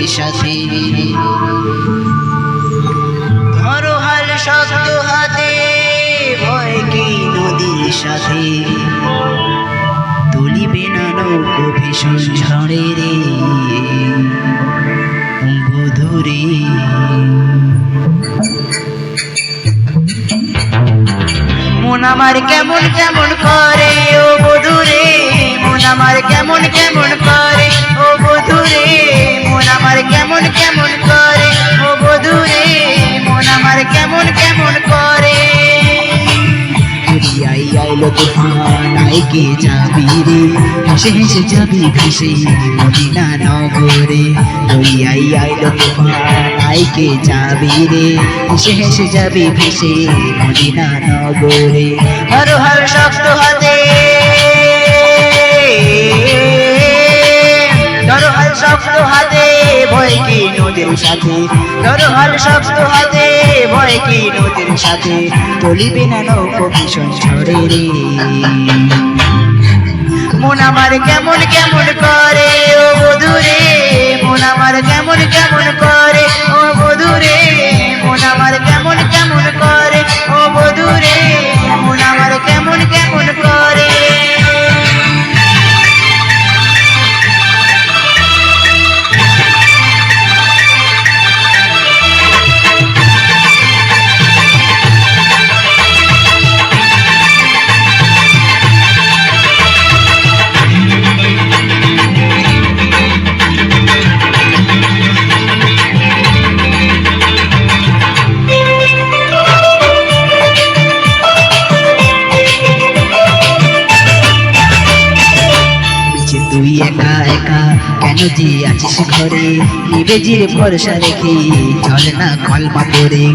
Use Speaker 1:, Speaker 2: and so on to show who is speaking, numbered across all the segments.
Speaker 1: সাথে ধরো হাল শক্ত হাতে ভয় কি নদীর সাথে তুলিবে না নৌকো ভীষণ ঝড়ে রে বধুরে মন আমার কেমন কেমন করে ও বধুরে মন আমার কেমন কেমন করে ও বধুরে মন আমার কেমন কেমন করে ও বধুরে মন আমার কেমন কেমন করে আইলো তুফান আইকে যাবি রে হেসে হেসে যাবি ভেসে মদিনা নগরে আইলো তুফান আইকে যাবি রে হেসে হেসে যাবি ভেসে মদিনা নগরে হর হর শক্ত হাতে ধরো হাল শক্ত হাতে ভয় কি নদীর সাথে ধরো হাল শক্ত হাতে ভয় কি নদীর সাথে তুলিবে না নৌকো ভীষণ ঝড়ে রে মন আমার কেমন কেমন করে ও বধুরে মন আমার কেমন কেমন করে ও বধুরে মন আমার কেমন কেমন করে ও বধুরে মন আমার কেমন কেমন করে তুই একা একা কেন যে আছিস ঘরে নিবেজির ভরসা রেখে চল না কলমা পড়ে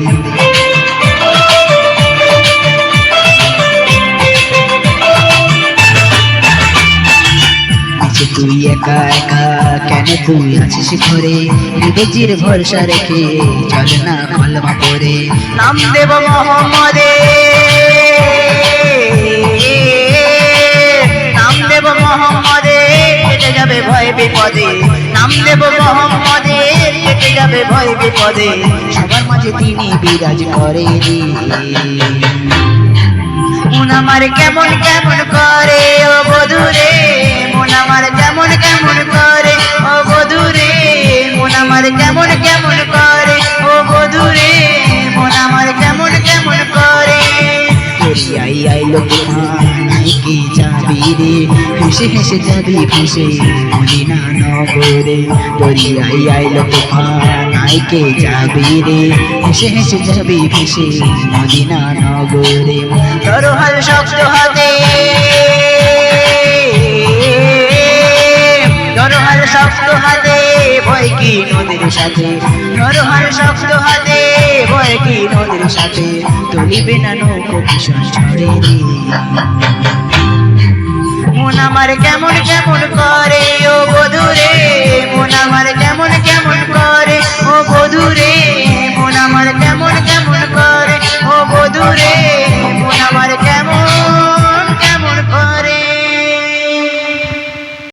Speaker 1: তুই একা একা কেন তুই আছিস ঘরে নিবেজির ভরসা রেখে চল না কলমা পড়ে নাম দেব মোহাম্মদে নাম দেব মোহাম্মদে কেটে যাবে ভয় বিপদে নাম দেব মোহাম্মদে কেটে যাবে ভয় বিপদে সবার মাঝে তিনি বিরাজ করে রে মন আমার কেমন কেমন করে ও বধুরে মন আমার কেমন কেমন করে ও বধুরে মন আমার কেমন কেমন করে ও বধুরে মন আমার কেমন কেমন করে আইলো তুফান আইকে যাবি রে হেসে হেসে যাবি ভেসে মদিনা নগরে আইলো তুফান আইকে যাবি রে হেসে হেসে যাবি ভেসে মদিনা নগরে ধরো হাল শক্ত হাতে ধরো হাল শক্ত হাতে ভয় কি নদীর সাথে ধরো হাল শক্ত হাতে ভয় কি নদীর সাথে তুলিবে না নৌকো ভীষণ ঝড়ে রে মন আমার কেমন কেমন করে ও বধুরে